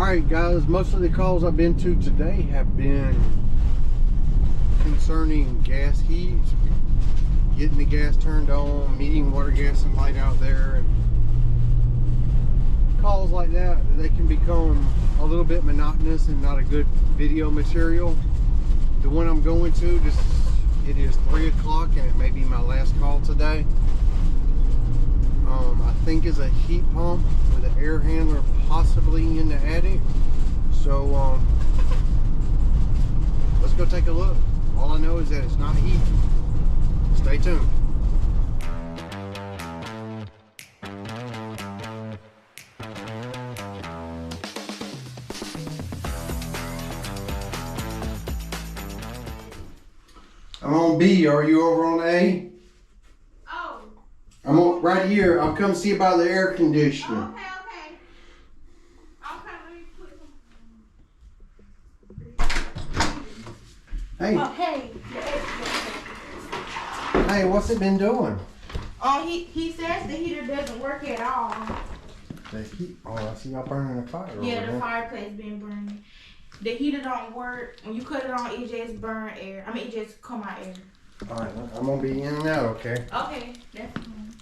Alright guys, most of the calls I've been to today have been concerning gas heat, getting the gas turned on, meeting water, gas, and light out there, and calls like that. They can become a little bit monotonous and not a good video material. The one I'm going to, it is 3 o'clock and it may be my last call today. I think is a heat pump with an air handler possibly in the attic. So let's go take a look. All I know is that it's not heat. Stay tuned. I'm on B. Are you over on A? Oh. I'm on, right here. I'll come see about the air conditioner. Okay. Hey. Oh, hey. Hey, what's it been doing? Oh, he says the heater doesn't work at all. The heat. Oh, I see y'all burning a fire. Yeah, the fireplace been burning. The heater don't work. When you cut it on, it just burn air. I mean, it just come out air. All right, I'm gonna be in and out. Okay. Okay, that's fine.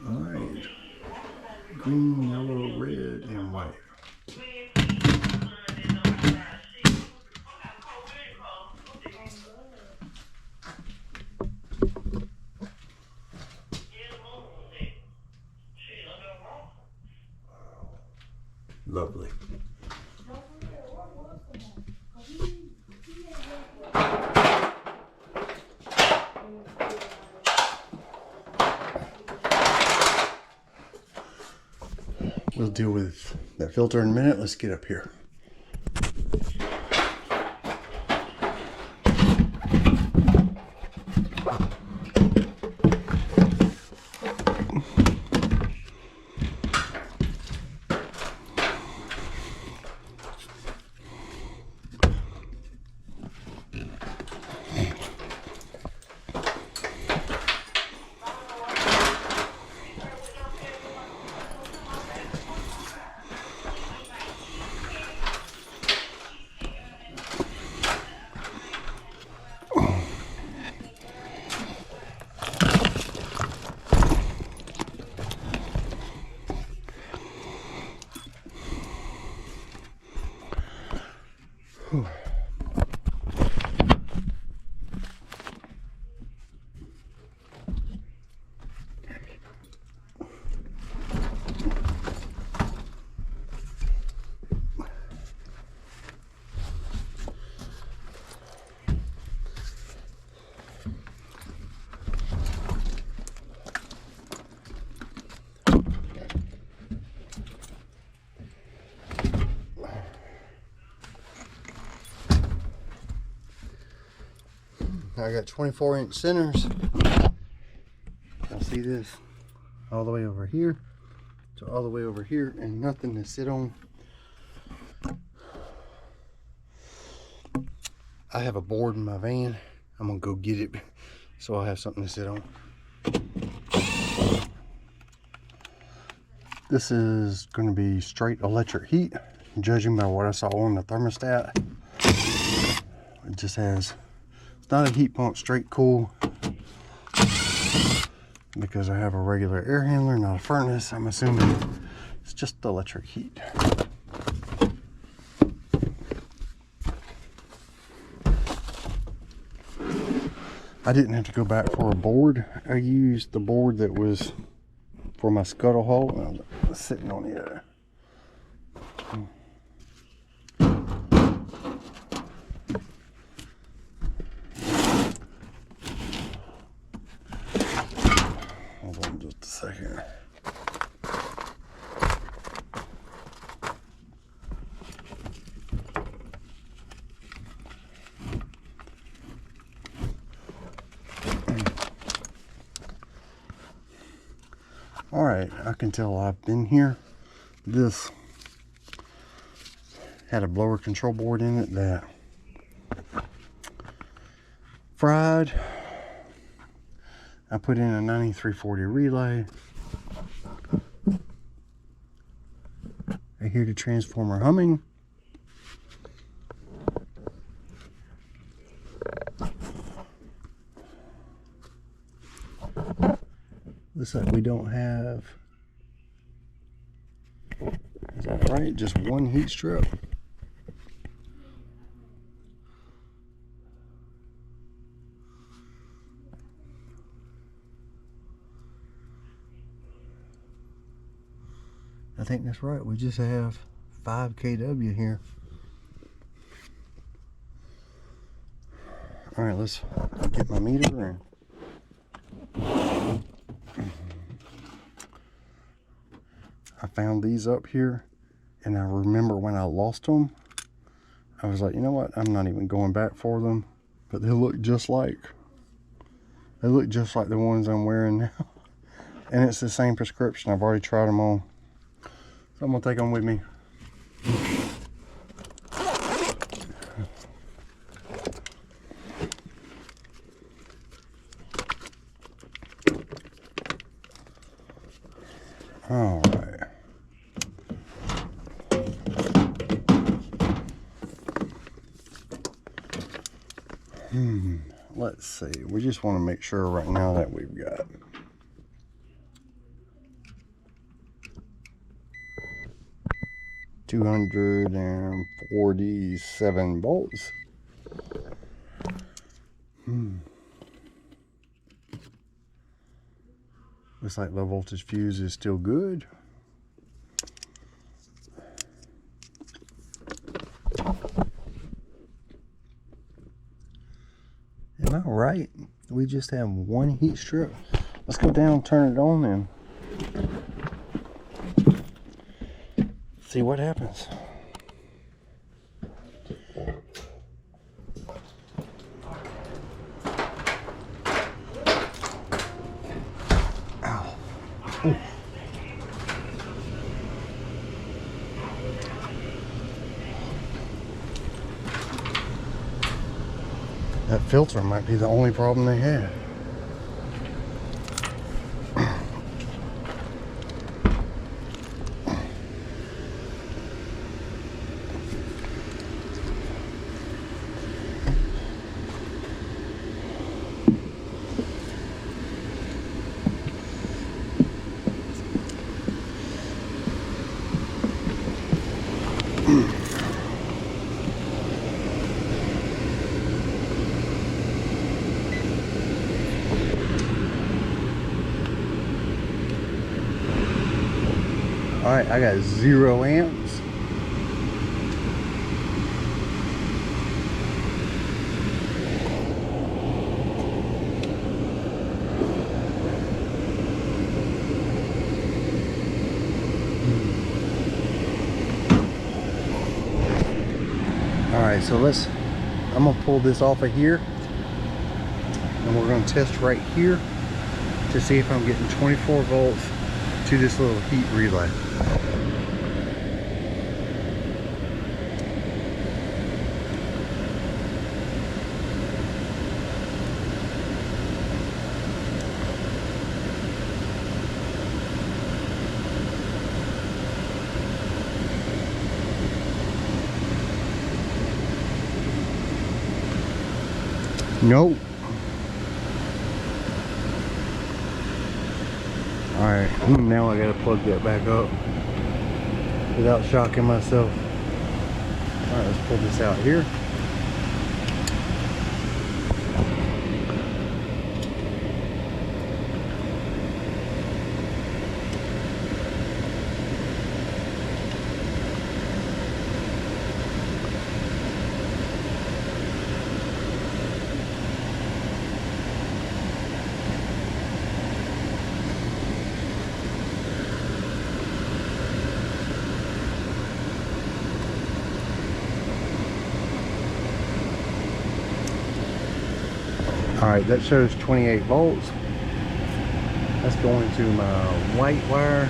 All right. Green, yellow, red, and white. Lovely. We'll deal with that filter in a minute. Let's get up here. I got 24-inch centers. Y'all see this? All the way over here to all the way over here, and nothing to sit on. I have a board in my van. I'm gonna go get it so I'll have something to sit on. This is going to be straight electric heat, judging by what I saw on the thermostat. It just has, it's not a heat pump, straight cool, because I have a regular air handler, not a furnace. I'm assuming it's just electric heat. I didn't have to go back for a board. I used the board that was for my scuttle hole, and I was sitting on it. Hold on just a second. All right, I can tell I've been here. This had a blower control board in it that fried. I put in a 9340 relay. I hear the transformer humming. Looks like we don't have, is that right? Just one heat strip. I think that's right. We just have 5 kW here. All right, let's get my meter and I found these up here, and I remember when I lost them, I was like, you know what? I'm not even going back for them, but they look just like the ones I'm wearing now, and it's the same prescription. I've already tried them on. So I'm gonna take them with me. All right. Let's see. We just want to make sure right now that we've got 247 volts. Looks like low voltage fuse is still good. Am I right? We just have one heat strip. Let's go down and turn it on and see what happens. Ow. Ooh. That filter might be the only problem they had. All right, I got 0 amps. All right, so I'm gonna pull this off of here, and we're gonna test right here to see if I'm getting 24 volts to this little heat relay. Nope. Alright, now I gotta plug that back up without shocking myself. Alright, let's pull this out here. Alright, that shows 28 volts. That's going to my white wire.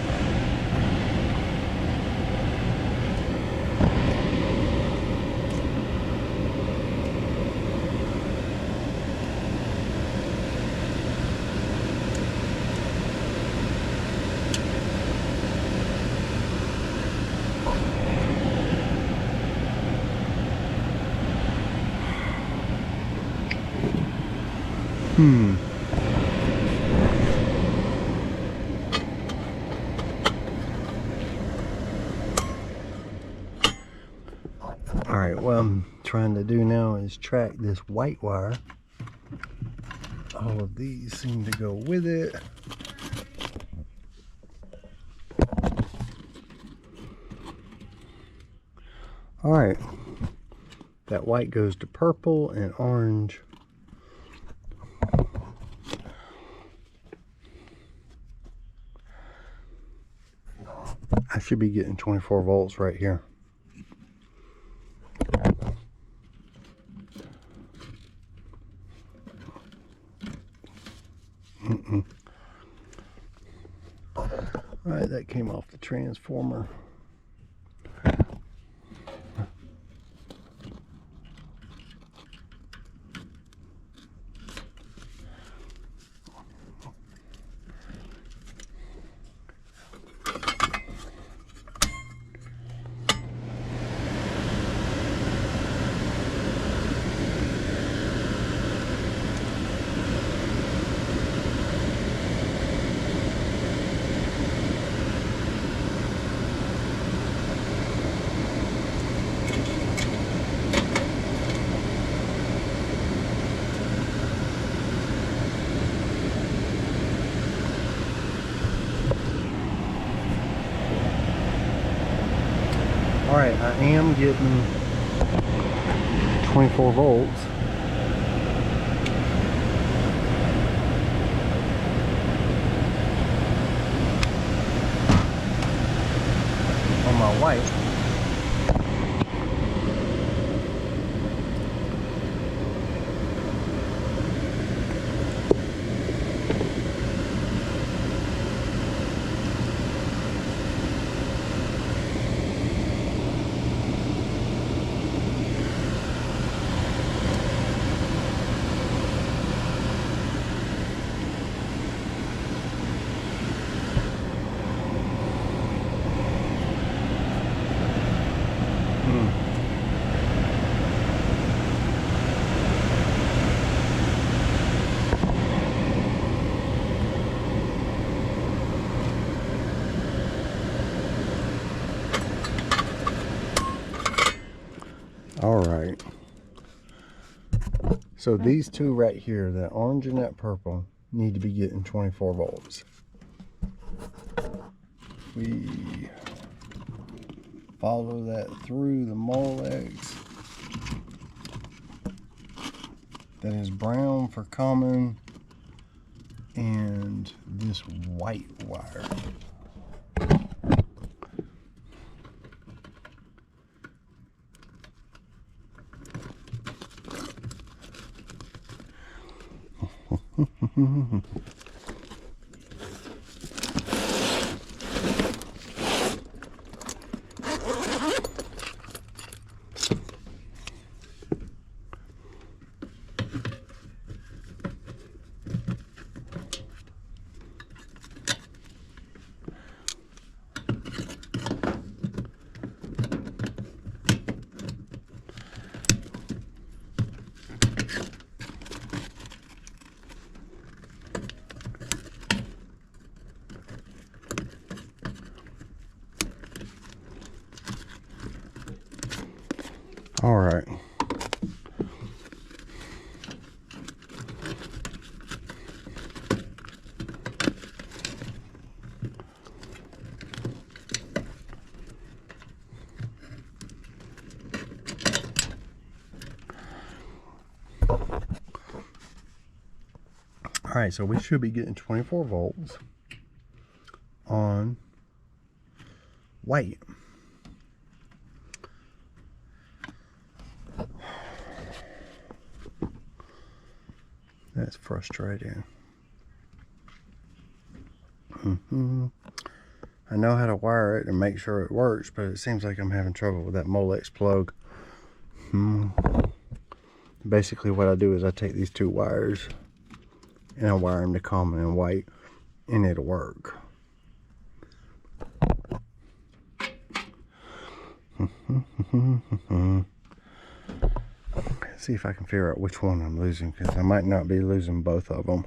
Alright, what I'm trying to do now is track this white wire. All of these seem to go with it. Alright, that white goes to purple and orange. I should be getting 24 volts right here. Alright, that came off the transformer. Alright, I am getting 24 volts. On my white. Alright, so these two right here, that orange and that purple, need to be getting 24 volts. We follow that through the Molex. That is brown for common, and this white wire. All right. All right, so we should be getting 24 volts on white. That's frustrating. I know how to wire it and make sure it works, but it seems like I'm having trouble with that Molex plug. Basically what I do is I take these two wires and I wire them to common and white, and it'll work. see if I can figure out which one I'm losing, because I might not be losing both of them.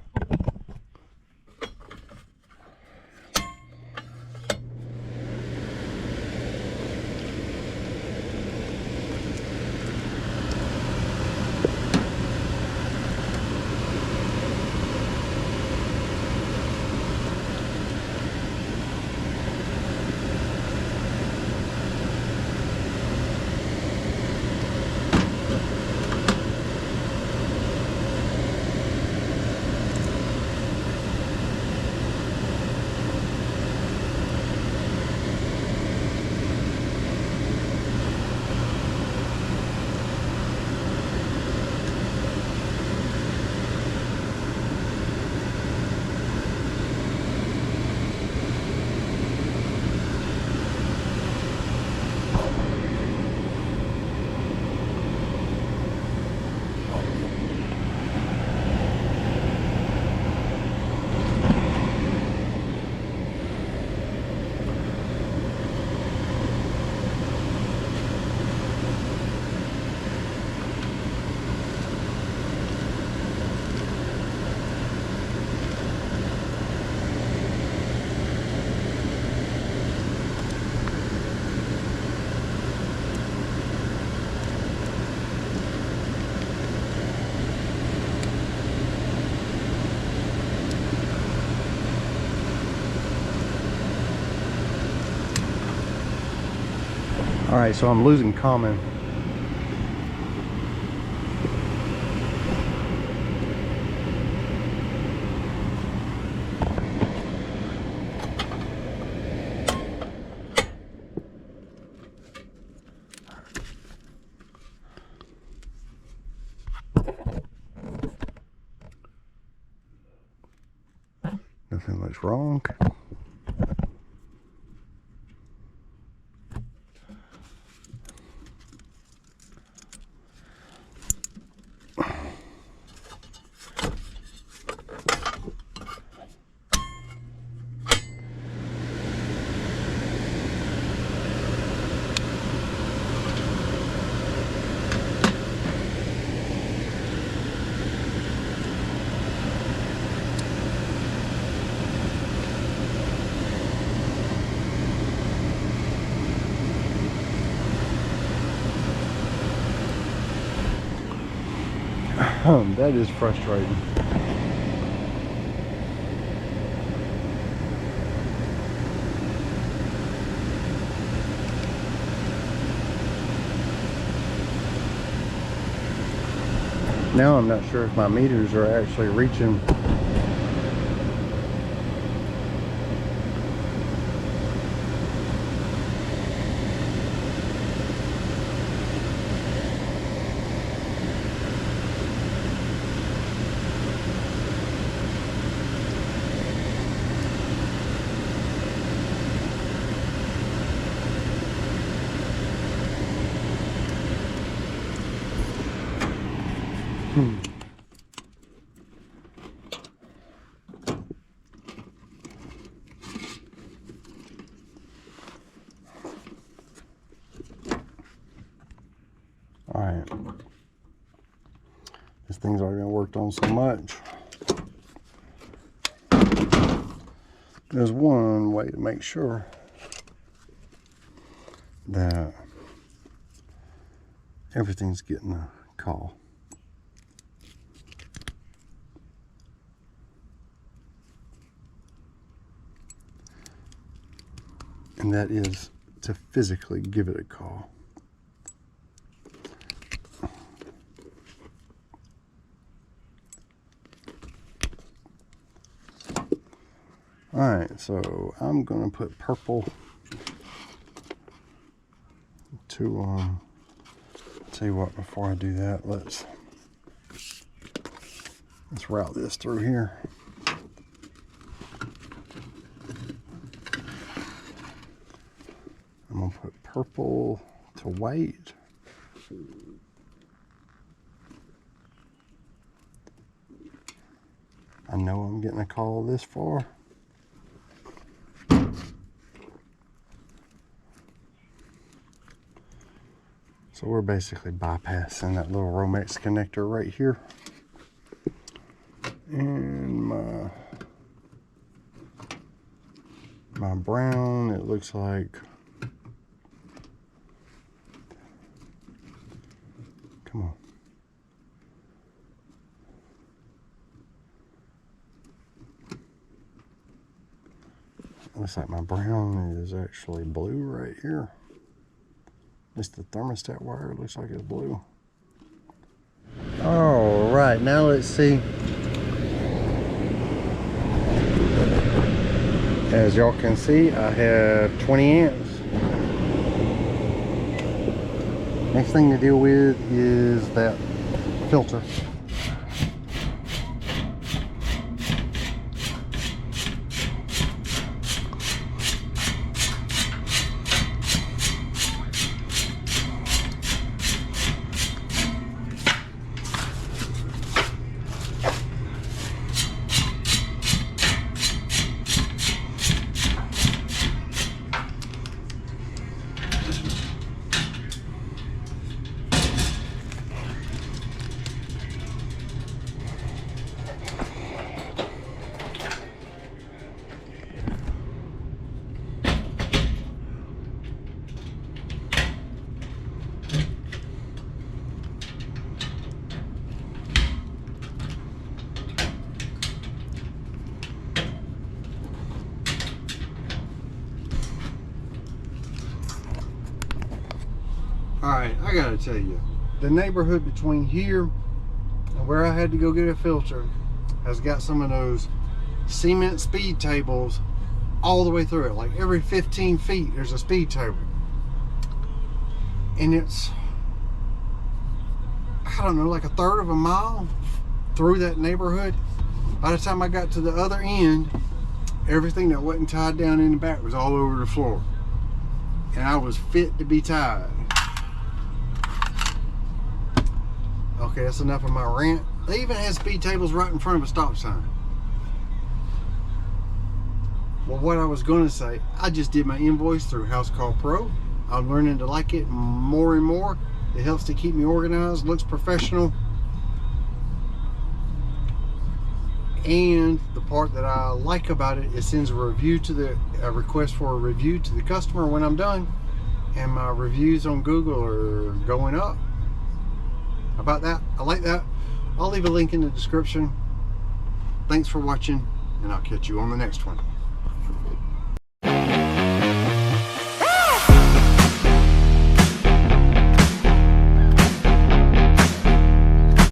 Alright, so I'm losing common. Nothing looks wrong. That is frustrating. Now I'm not sure if my meters are actually reaching. Alright. This thing's already been worked on so much. There's one way to make sure that everything's getting a call. And that is to physically give it a call. Alright, so I'm going to put purple to, tell you what, before I do that, let's route this through here. I'm going to put purple to white. I know I'm getting a call this far. So we're basically bypassing that little Romex connector right here. And my brown, it looks like, come on. Looks like my brown is actually blue right here. At least the thermostat wire looks like it's blue. All right, now let's see. As y'all can see, I have 20 amps. Next thing to deal with is that filter. Alright, I gotta tell you, the neighborhood between here and where I had to go get a filter has got some of those cement speed tables all the way through it. Like every 15 feet there's a speed table. And it's, I don't know, like a third of a mile through that neighborhood. By the time I got to the other end, everything that wasn't tied down in the back was all over the floor. And I was fit to be tied. Okay, that's enough of my rant. They even had speed tables right in front of a stop sign. Well, what I was going to say, I just did my invoice through Housecall Pro. I'm learning to like it more and more. It helps to keep me organized, looks professional. And the part that I like about it, it sends a request for a review to the customer when I'm done. And my reviews on Google are going up. About that, I like that. I'll leave a link in the description. Thanks for watching, and I'll catch you on the next one.